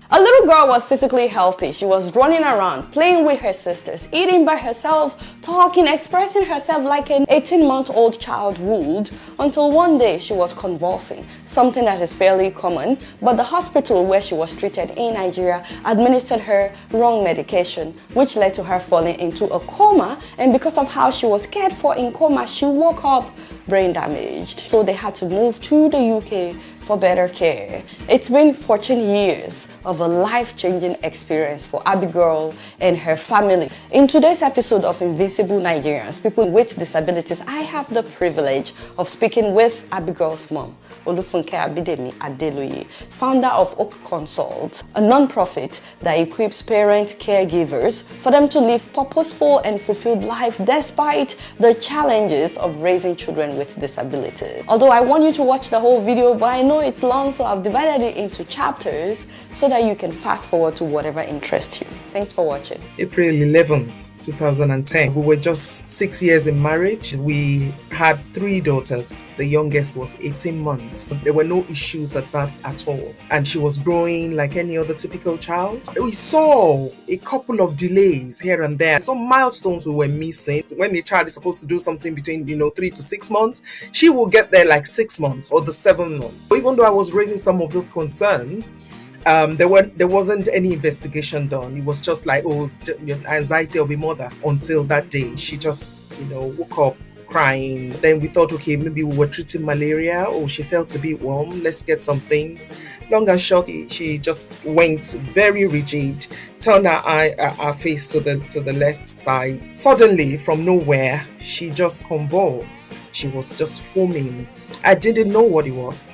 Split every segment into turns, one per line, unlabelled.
A little girl was physically healthy. She was running around, playing with her sisters, eating by herself, talking, expressing herself like an 18-month-old child would, until one day she was convulsing, something that is fairly common, but the hospital where she was treated in Nigeria administered her wrong medication, which led to her falling into a coma, and because of how she was cared for in coma, she woke up brain damaged. So they had to move to the UK for better care. It's been 14 years of a life-changing experience for Abigail and her family. In today's episode of Invisible Nigerians, People with Disabilities, I have the privilege of speaking with Abigail's mom, Olufunke Abidemi Adeloye, founder of OAKonsult, a non-profit that equips parent caregivers for them to live purposeful and fulfilled life despite the challenges of raising children with disability. Although I want you to watch the whole video, but I know it's long, so I've divided it into chapters so that you can fast forward to whatever interests you. Thanks for watching.
April 11th, 2010. We were just 6 years in marriage. We had 3 daughters. The youngest was 18 months. There were no issues at birth at all. And she was growing like any other typical child. We saw a couple of delays here and there. Some milestones we were missing. When a child is supposed to do something between 3 to 6 months, she will get there like 6 months or the 7th month. Even though I was raising some of those concerns, there wasn't any investigation done. It was just like, anxiety of a mother. Until that day, she just, woke up crying. Then we thought, okay, maybe we were treating malaria, or she felt a bit warm. Let's get some things. Long and short, she just went very rigid, turned her face to the left side. Suddenly, from nowhere, she just convulsed. She was just foaming. I didn't know what it was.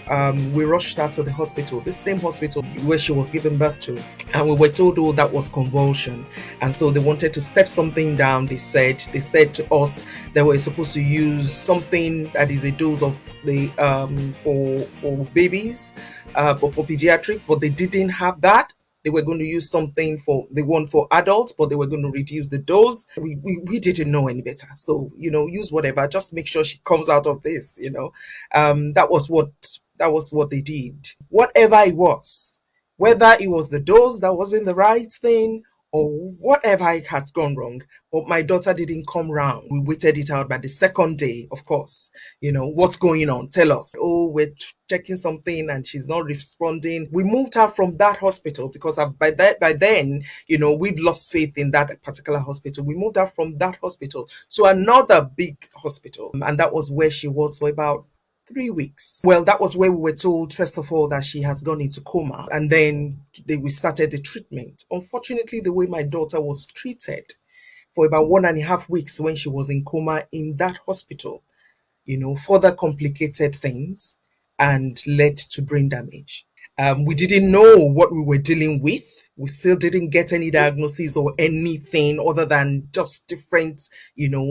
We rushed her to the hospital, the same hospital where she was given birth to. And we were told, that was convulsion. And so they wanted to step something down. They said to us they were supposed to use something that is a dose of the for babies, but for pediatrics, but they didn't have that. They were going to use something for the one for adults, but they were going to reduce the dose. We didn't know any better. So, use whatever, just make sure she comes out of this, That was what they did. Whatever it was, whether it was the dose that wasn't the right thing or whatever it had gone wrong, but my daughter didn't come round. We waited it out by the second day, of course. What's going on? Tell us. We're checking something and she's not responding. We moved her from that hospital because by then, we've lost faith in that particular hospital. We moved her from that hospital to another big hospital. And that was where she was for about 3 weeks. Well, that was where we were told, first of all, that she has gone into coma. And then we started the treatment. Unfortunately, the way my daughter was treated for about 1.5 weeks when she was in coma in that hospital, further complicated things and led to brain damage. We didn't know what we were dealing with. We still didn't get any diagnosis or anything other than just different,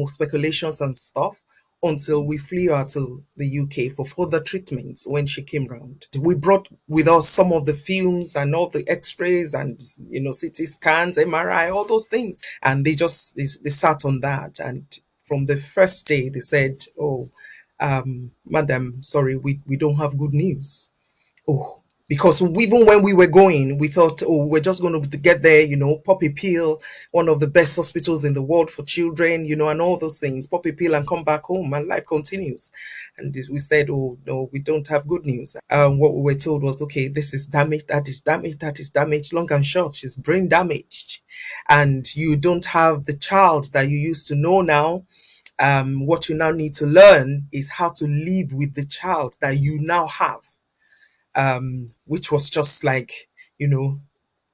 speculations and stuff, until we flew her to the UK for further treatments when she came round. We brought with us some of the films and all the x-rays and, CT scans, MRI, all those things. And they sat on that. And from the first day, they said, madam, sorry, we don't have good news. Because even when we were going, we thought, we're just going to get there, pop a pill, one of the best hospitals in the world for children, and all those things, pop a pill and come back home and life continues. And we said, no, we don't have good news. What we were told was, okay, this is damaged, that is damaged, that is damaged. Long and short, she's brain damaged. And you don't have the child that you used to know now. What you now need to learn is how to live with the child that you now have. Which was just like,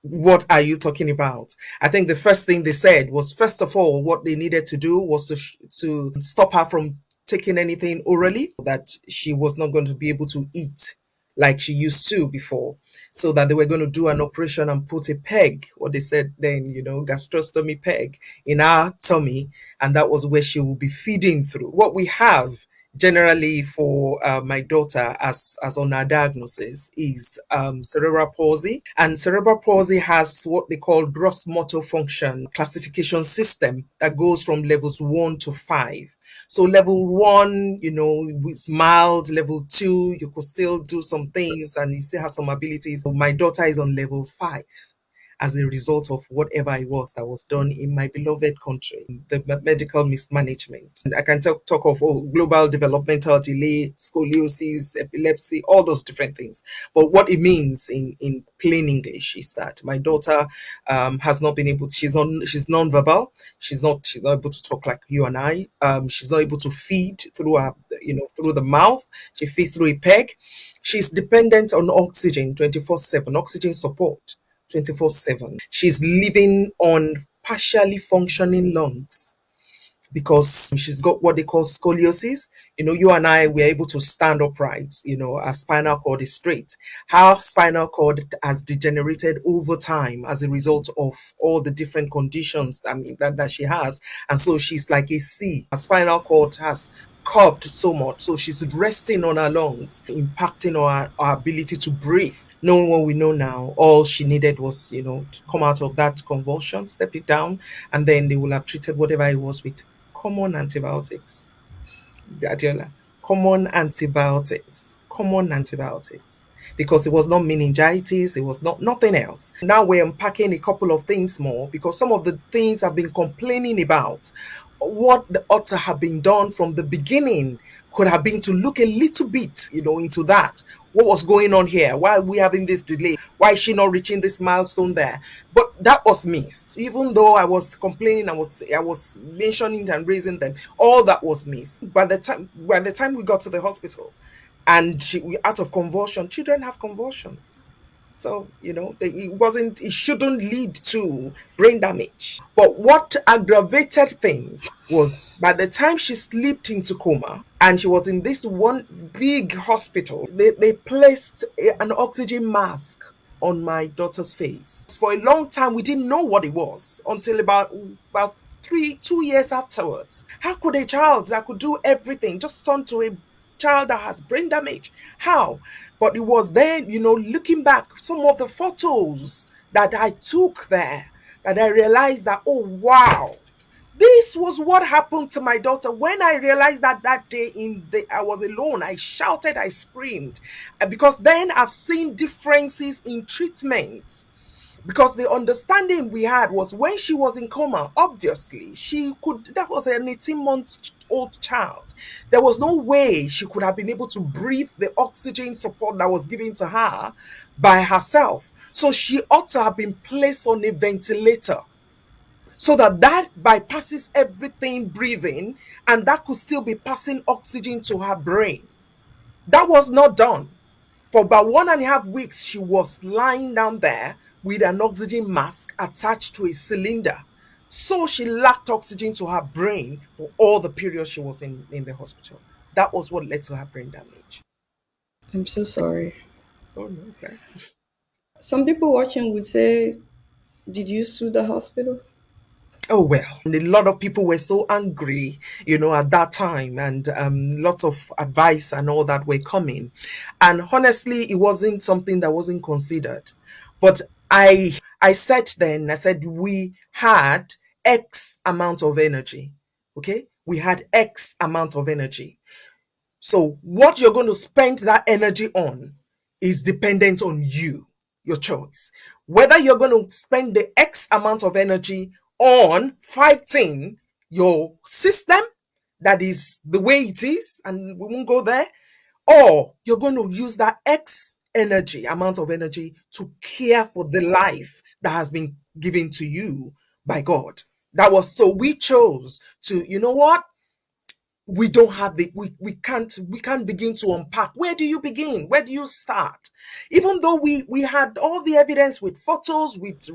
what are you talking about? I think the first thing they said was, first of all, what they needed to do was to stop her from taking anything orally, that she was not going to be able to eat like she used to before, so that they were going to do an operation and put a peg, what they said then, gastrostomy peg in her tummy, and that was where she will be feeding through. What we have generally for my daughter, as on her diagnosis, is cerebral palsy. And cerebral palsy has what they call gross motor function classification system that goes from levels 1 to 5. So level 1, it's mild. Level 2, you could still do some things and you still have some abilities. My daughter is on level 5, as a result of whatever it was that was done in my beloved country, the medical mismanagement. And I can talk of global developmental delay, scoliosis, epilepsy, all those different things. But what it means in plain English is that my daughter has not been able to, she's non-verbal. She's not able to talk like you and I. She's not able to feed through her, through the mouth. She feeds through a peg. She's dependent on oxygen 24/7, oxygen support 24/7. She's living on partially functioning lungs because she's got what they call scoliosis. You and I, we're able to stand upright, our spinal cord is straight. Her spinal cord has degenerated over time as a result of all the different conditions that she has. And so she's like a C. Her spinal cord has curved so much. So she's resting on her lungs, impacting our ability to breathe. Knowing what we know now, all she needed was, to come out of that convulsion, step it down, and then they will have treated whatever it was with common antibiotics. Adeola, common antibiotics, because it was not meningitis, it was not nothing else. Now we're unpacking a couple of things more because some of the things I've been complaining about, what the ought to have been done from the beginning could have been to look a little bit, into that. What was going on here? Why are we having this delay? Why is she not reaching this milestone there? But that was missed. Even though I was complaining, I was mentioning and raising them, all that was missed. By the time we got to the hospital and we out of convulsion, children have convulsions. So, it shouldn't lead to brain damage. But what aggravated things was by the time she slipped into coma and she was in this one big hospital, they placed an oxygen mask on my daughter's face. For a long time, we didn't know what it was until about 2 years afterwards. How could a child that could do everything just turn to a child that has brain damage? How? But it was then, looking back, some of the photos that I took there, that I realized that, oh, wow, this was what happened to my daughter. When I realized that day I was alone, I shouted, I screamed, because then I've seen differences in treatment. Because the understanding we had was when she was in coma, obviously that was an 18-month-old child. There was no way she could have been able to breathe the oxygen support that was given to her by herself. So she ought to have been placed on a ventilator so that bypasses everything breathing, and that could still be passing oxygen to her brain. That was not done. For about 1.5 weeks, she was lying down there with an oxygen mask attached to a cylinder. So she lacked oxygen to her brain for all the period she was in the hospital. That was what led to her brain damage.
I'm so sorry.
Oh, no. Okay.
Some people watching would say, did you sue the hospital?
Oh well, and a lot of people were so angry, at that time, and lots of advice and all that were coming. And honestly, it wasn't something that wasn't considered. But I said then, I said we had X amount of energy. Okay, we had X amount of energy. So what you're going to spend that energy on is dependent on you, your choice. Whether you're going to spend the X amount of energy on fighting your system, that is the way it is, and we won't go there, or you're going to use that X amount of energy to care for the life that has been given to you by God. That was so we chose to, you know what? We don't have we can't begin to unpack. Where do you begin? Where do you start? Even though we had all the evidence with photos, with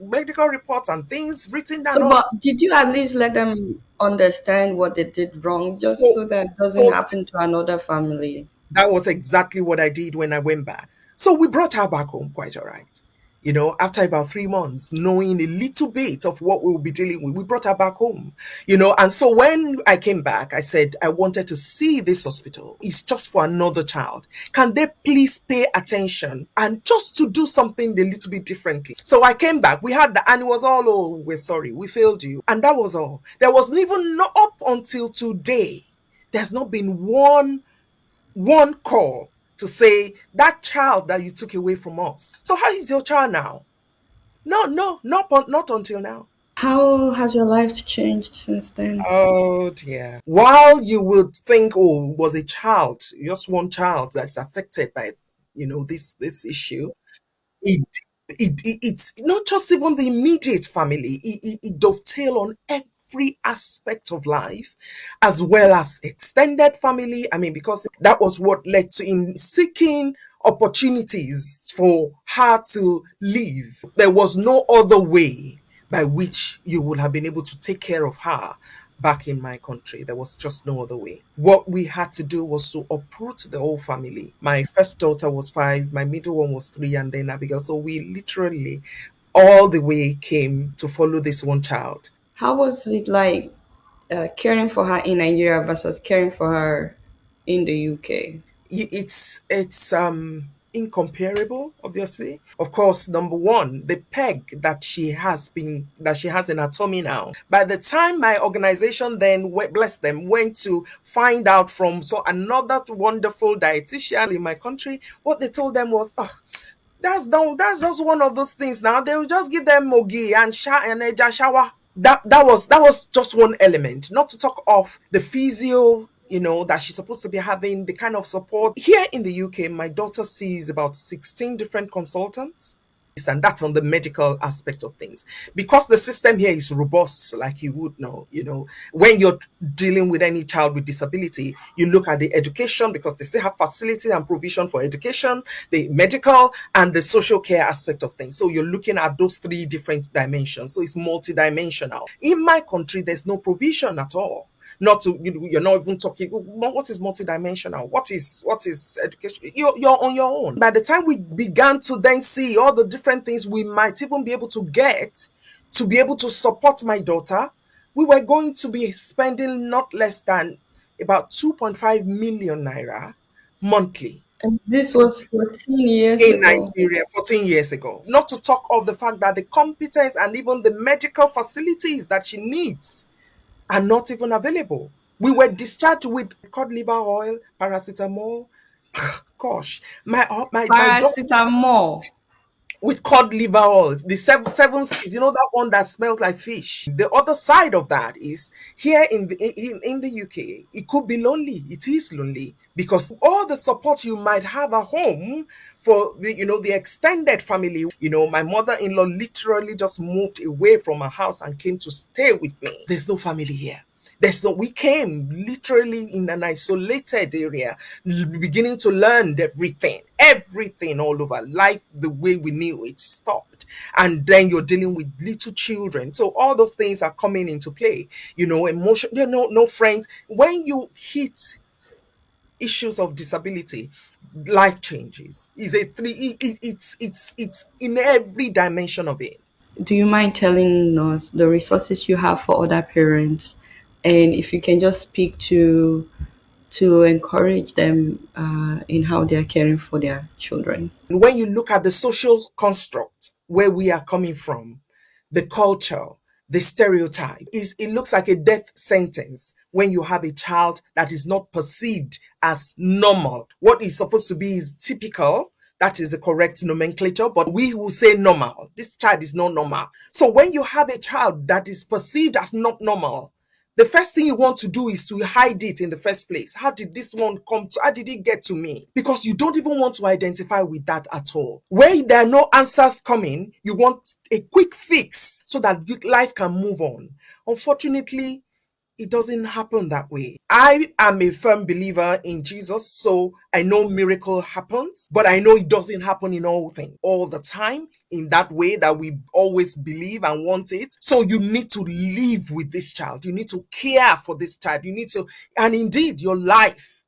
medical reports and things written down.
So, but did you at least let them understand what they did wrong, just
So
so that it doesn't
so
happen to another family?
that was exactly what I did when I went back. So we brought her back home quite all right. After about 3 months, knowing a little bit of what we will be dealing with, we brought her back home, And so when I came back, I said, I wanted to see this hospital. It's just for another child. Can they please pay attention and just to do something a little bit differently? So I came back. We had and it was all, oh, we're sorry, we failed you. And that was all. There wasn't even not up until today. There's not been one call to say that child that you took away from us. So how is your child now? No, no, not until now.
How has your life changed since then?
Oh dear. While you would think, oh, it was a child, just one child that's affected by, this issue, it, it's not just even the immediate family. It dovetail on every aspect of life, as well as extended family. I mean, because that was what led to in seeking opportunities for her to live. There was no other way by which you would have been able to take care of her back in my country. There was just no other way. What we had to do was to uproot the whole family. My first daughter was 5, my middle one was 3, and then Abigail. So we literally all the way came to follow this one child.
How was it like caring for her in Nigeria versus caring for her in the UK?
It's incomparable, obviously. Of course, number one, the peg that she has in her tummy now. By the time my organization then bless them, went to find out from another wonderful dietitian in my country, what they told them was, oh, that's just one of those things. Now they will just give them mogi and eja shower. That was just one element, not to talk of the physio, that she's supposed to be having, the kind of support. Here in the UK, my daughter sees about 16 different consultants, and that's on the medical aspect of things. Because the system here is robust, like you would know, when you're dealing with any child with disability, you look at the education, because they still have facility and provision for education, the medical and the social care aspect of things. So you're looking at those 3 different dimensions. So it's multidimensional. In my country, there's no provision at all. Not to, you're not even talking what is multidimensional, what is education. You're on your own. By the time we began to then see all the different things we might even be able to get to be able to support my daughter, we were going to be spending not less than about 2.5 million naira monthly
And this was 14 years
in
ago.
Nigeria 14 years ago. Not to talk of the fact that the competence and even the medical facilities that she needs are not even available. We were discharged with cod liver oil, paracetamol. Gosh, my doctor,
Paracetamol.
with cod liver oil, the seven C's, that one that smells like fish. The other side of that is here in the UK, it could be lonely. It is lonely because all the support you might have at home for the extended family. My mother-in-law literally just moved away from her house and came to stay with me. There's no family here. We came literally in an isolated area, beginning to learn everything all over. Life, the way we knew it, stopped. And then you're dealing with little children. So all those things are coming into play. Emotion, no friends. When you hit issues of disability, life changes. It's in every dimension of it.
Do you mind telling us the resources you have for other parents, and if you can just speak to encourage them in how they are caring for their children?
When you look at the social construct where we are coming from, the culture, the stereotype, it looks like a death sentence when you have a child that is not perceived as normal. What is supposed to be is typical. That is the correct nomenclature, but we will say normal. This child is not normal. So when you have a child that is perceived as not normal, the first thing you want to do is to hide it in the first place. How did this one come to? How did it get to me? Because you don't even want to identify with that at all. Where there are no answers coming, you want a quick fix so that life can move on. Unfortunately, it doesn't happen that way. I am a firm believer in Jesus, so I know miracle happens, but I know it doesn't happen in all things all the time in that way that we always believe and want it. So you need to live with this child. You need to care for this child. And indeed, your life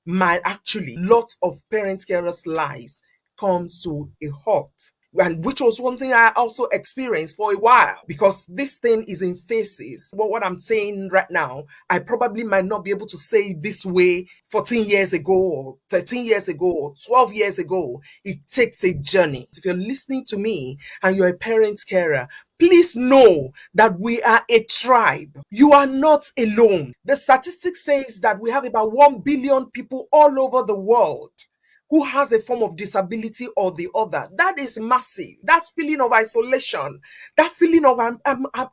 might actually, lots of parent carers' lives comes to a halt and which was one thing I also experienced for a while, because this thing is in phases. But what I'm saying right now, I probably might not be able to say this way 14 years ago or 13 years ago or 12 years ago. It takes a journey. If you're listening to me and you're a parent carer, please know that we are a tribe. You are not alone. The statistic says that we have about 1 billion people all over the world who has a form of disability or the other. That is massive. That feeling of isolation, that feeling of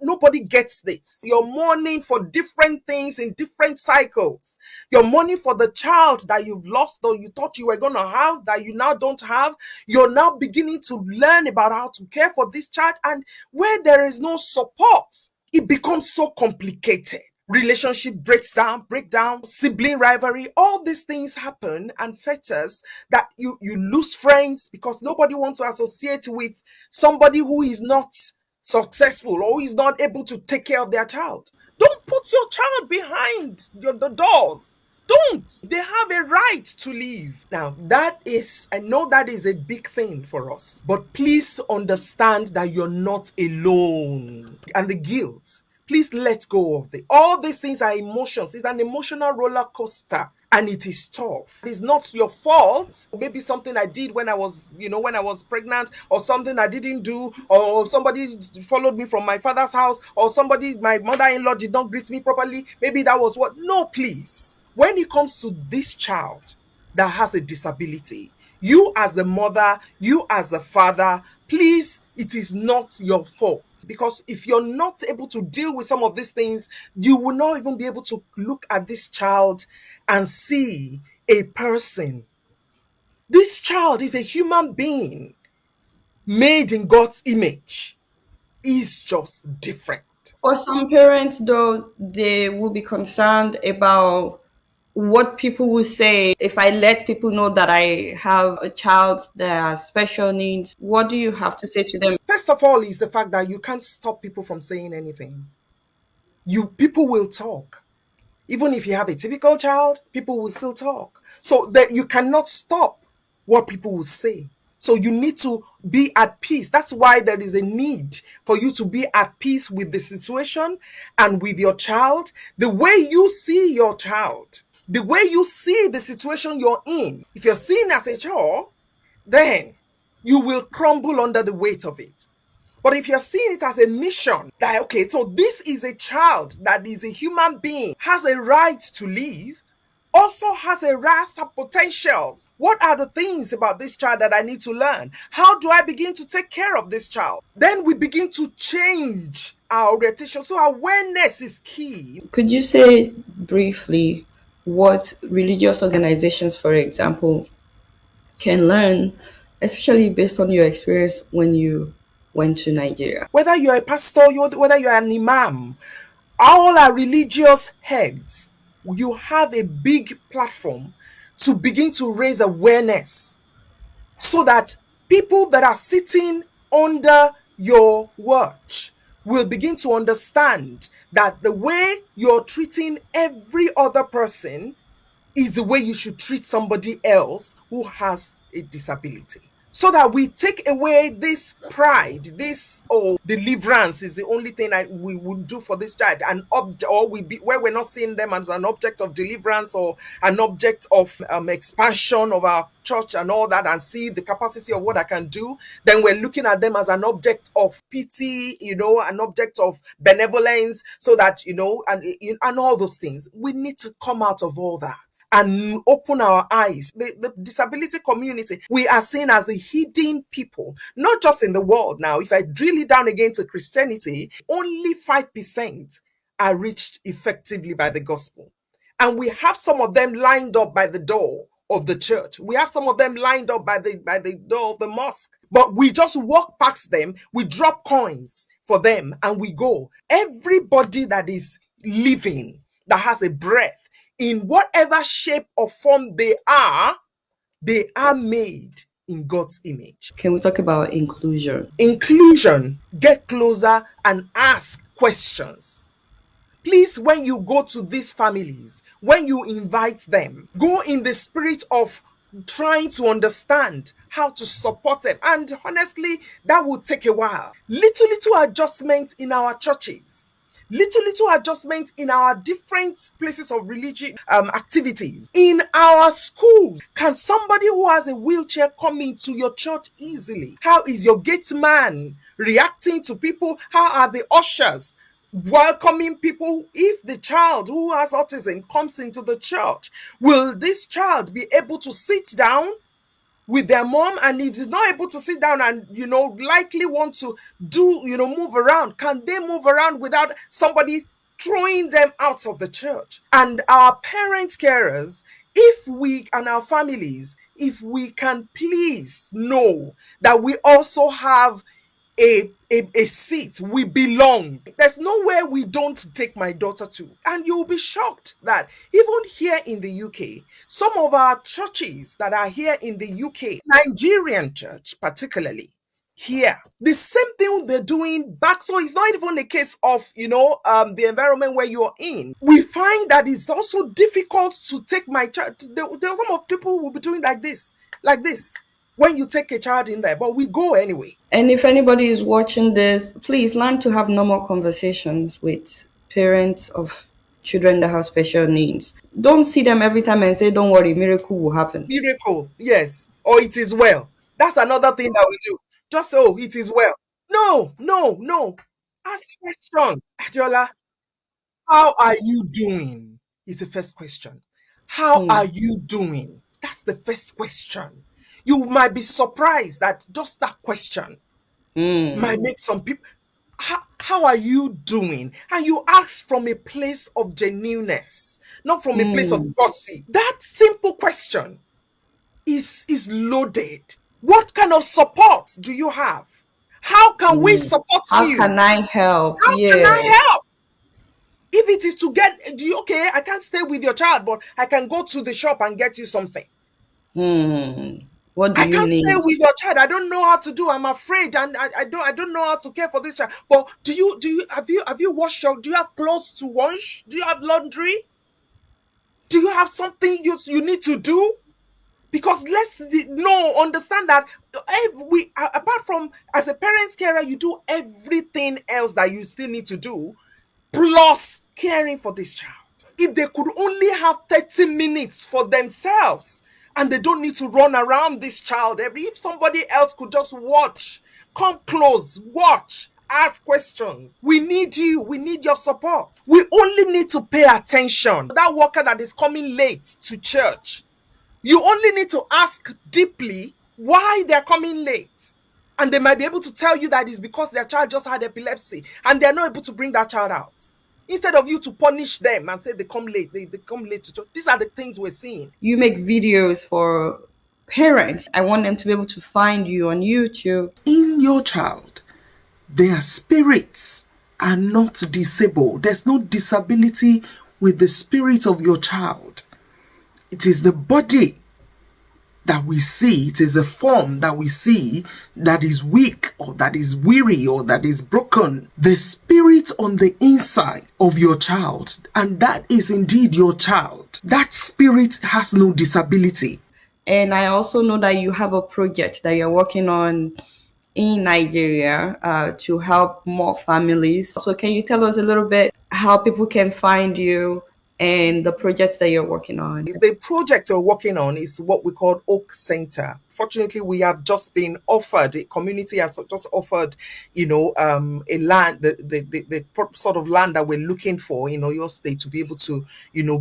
nobody gets this. You're mourning for different things in different cycles. You're mourning for the child that you've lost or you thought you were going to have that you now don't have. You're now beginning to learn about how to care for this child, and where there is no support, it becomes so complicated. Relationship breakdown, sibling rivalry, all these things happen and fetters that you lose friends because nobody wants to associate with somebody who is not successful or is not able to take care of their child. Don't put your child behind the doors. Don't. They have a right to leave. Now, I know that is a big thing for us, but please understand that you're not alone. And the guilt, please let go of it. All these things are emotions. It's an emotional roller coaster. And it is tough. It's not your fault. Maybe something I did when I was pregnant, or something I didn't do, or somebody followed me from my father's house, or my mother-in-law did not greet me properly. Maybe that was what. No, please. When it comes to this child that has a disability, you as a mother, you as a father, please, it is not your fault. Because if you're not able to deal with some of these things, you will not even be able to look at this child and see a person. This child is a human being made in God's image. Is just different.
For some parents, though, they will be concerned about what people will say if I let people know that I have a child that has special needs. What do you have to say to them?
First of all is the fact that you can't stop people from saying anything. People will talk. Even if you have a typical child, people will still talk. So that you cannot stop what people will say. So you need to be at peace. That's why there is a need for you to be at peace with the situation and with your child. The way you see your child, the way you see the situation you're in. If you're seen as a chore, then you will crumble under the weight of it. But if you're seeing it as a mission, that, okay, so this is a child that is a human being, has a right to live, also has a vast potentials. What are the things about this child that I need to learn? How do I begin to take care of this child? Then we begin to change our orientation. So awareness is key.
Could you say briefly what religious organizations, for example, can learn, especially based on your experience when you went to Nigeria?
Whether you're a pastor, whether you're an imam, all our religious heads, you have a big platform to begin to raise awareness so that people that are sitting under your watch will begin to understand that the way you're treating every other person is the way you should treat somebody else who has a disability. So that we take away this pride, this deliverance is the only thing we would do for this child, where we're not seeing them as an object of deliverance or an object of expansion of our church and all that, and see the capacity of what I can do. Then we're looking at them as an object of pity, an object of benevolence, so that and all those things. We need to come out of all that and open our eyes. The disability community, we are seen as a hidden people, not just in the world. Now, if I drill it down again to Christianity, only 5% are reached effectively by the gospel. And we have some of them lined up by the door of the church. We have some of them lined up by the door of the mosque. But we just walk past them, we drop coins for them, and we go. Everybody that is living, that has a breath, in whatever shape or form they are made in God's image.
Can we talk about inclusion?
Inclusion, get closer and ask questions. Please, when you go to these families, when you invite them, go in the spirit of trying to understand how to support them. And honestly, that will take a while. Little adjustments in our churches, little adjustment in our different places of religion activities, in our schools. Can somebody who has a wheelchair come into your church easily? How is your gate man reacting to people? How are the ushers welcoming people? If the child who has autism comes into the church, will this child be able to sit down with their mom? And if he's not able to sit down and likely want to do move around, can they move around without somebody throwing them out of the church? And our parents, carers, if we and our families, if we can please know that we also have a seat, we belong. There's nowhere we don't take my daughter to. And you'll be shocked that even here in the UK, some of our churches that are here in the UK, Nigerian church particularly, here, the same thing they're doing back. So it's not even a case of the environment where you're in. We find that it's also difficult to take my child. There are some of people who will be doing like this when you take a child in there, but we go anyway.
And if anybody is watching this, please learn to have normal conversations with parents of children that have special needs. Don't see them every time and say, don't worry, miracle will happen.
Miracle, yes. Or it is well. That's another thing that we do. Just say, oh, it is well. No. Ask a question. Adeola, how are you doing? Is the first question. How are you doing? That's the first question. You might be surprised that just that question might make some people. How are you doing? And you ask from a place of genuineness, not from a place of gossip. That simple question is loaded. What kind of support do you have? How can we support
How
you?
can I help?
How can I help? If it is to get, okay, I can't stay with your child, but I can go to the shop and get you something.
What do you need?
I can't stay with your child. I don't know how to do. I'm afraid, and I don't know how to care for this child. But do you have you washed your? Do you have clothes to wash? Do you have laundry? Do you have something you need to do? Because understand that apart from as a parent carer, you do everything else that you still need to do, plus caring for this child. If they could only have 30 minutes for themselves and they don't need to run around this child if somebody else could just watch, come close, watch, ask questions. We need you. We need your support. We only need to pay attention. That worker that is coming late to church, you only need to ask deeply why they're coming late. And they might be able to tell you that it's because their child just had epilepsy and they're not able to bring that child out. Instead of you to punish them and say they come late, they come late to church. These are the things we're seeing.
You make videos for parents. I want them to be able to find you on YouTube.
In your child, their spirits are not disabled. There's no disability with the spirit of your child. It is the body that we see, it is a form that we see that is weak or that is weary or that is broken. The spirit on the inside of your child, and that is indeed your child. That spirit has no disability.
And I also know that you have a project that you're working on in Nigeria to help more families. So can you tell us a little bit how people can find you and the projects that you're working on?
The project we're working on is what we call Oak Center. Fortunately, we have just been offered, the community has just offered, a land, the sort of land that we're looking for in Oyo State to be able to,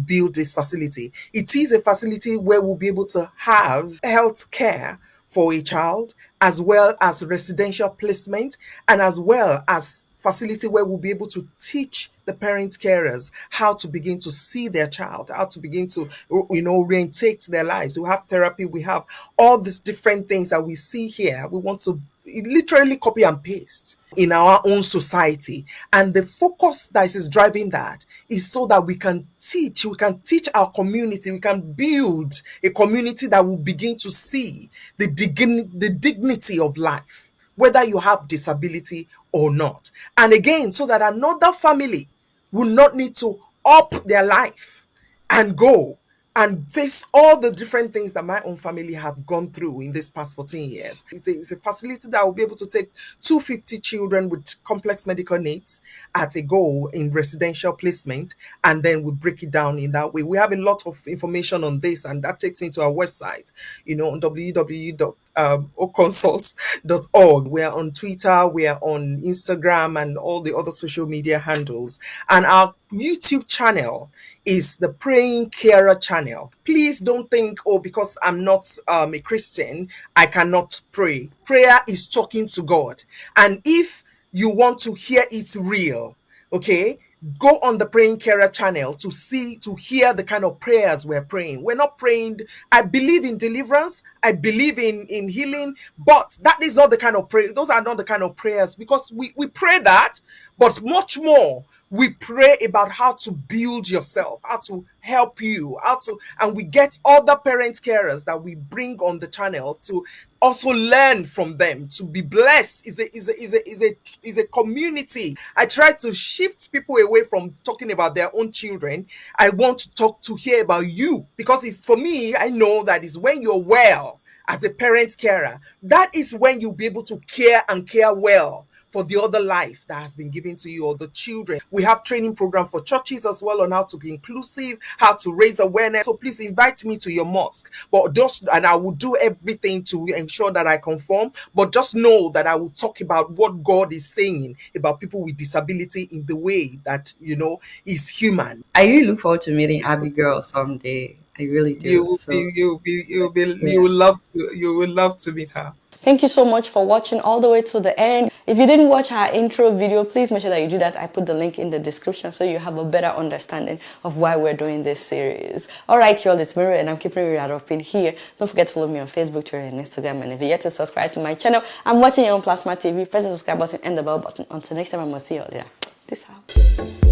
build this facility. It is a facility where we'll be able to have health care for a child, as well as residential placement, and as well as facility where we'll be able to teach the parent carers how to begin to see their child, how to begin to, reintake their lives. We have therapy, we have all these different things that we see here. We want to literally copy and paste in our own society. And the focus that is driving that is so that we can teach our community, we can build a community that will begin to see the dignity of life, whether you have disability or not. And again, so that another family will not need to up their life and go and face all the different things that my own family have gone through in this past 14 years. It's a facility that will be able to take 250 children with complex medical needs at a go in residential placement, and then we break it down in that way. We have a lot of information on this, and that takes me to our website, on www.OAKonsult.org. We are on Twitter, we are on Instagram, and all the other social media handles. And our YouTube channel is the Praying Carer channel. Please don't think, oh, because I'm not a Christian, I cannot pray. Prayer is talking to God. And if you want to hear it real, okay, go on the Praying Carer channel to hear the kind of prayers we're praying. We're not praying. I believe in deliverance. I believe in healing, but that is not the kind of prayer. Those are not the kind of prayers, because we pray that, but much more, we pray about how to build yourself, how to help you, and we get other parent carers that we bring on the channel to also learn from them, to be blessed. Is a community. I try to shift people away from talking about their own children. I want to hear about you, because it's, for me, I know that is when you're well as a parent carer, that is when you'll be able to care and care well for the other life that has been given to you, or the children. We have training program for churches as well on how to be inclusive, how to raise awareness. So please invite me to your mosque. And I will do everything to ensure that I conform. But just know that I will talk about what God is saying about people with disability in the way that, is human.
I really look forward to meeting Abigail someday. I really do.
You will love to meet her.
Thank you so much for watching all the way to the end. If you didn't watch our intro video, please make sure that you do that. I put the link in the description so you have a better understanding of why we're doing this series. Alright, y'all, it's Miro, and I'm keeping you right up in here. Don't forget to follow me on Facebook, Twitter, and Instagram. And if you're yet to subscribe to my channel, I'm watching you on Plasma TV. Press the subscribe button and the bell button. Until next time, I'm going to see you all later. Peace out.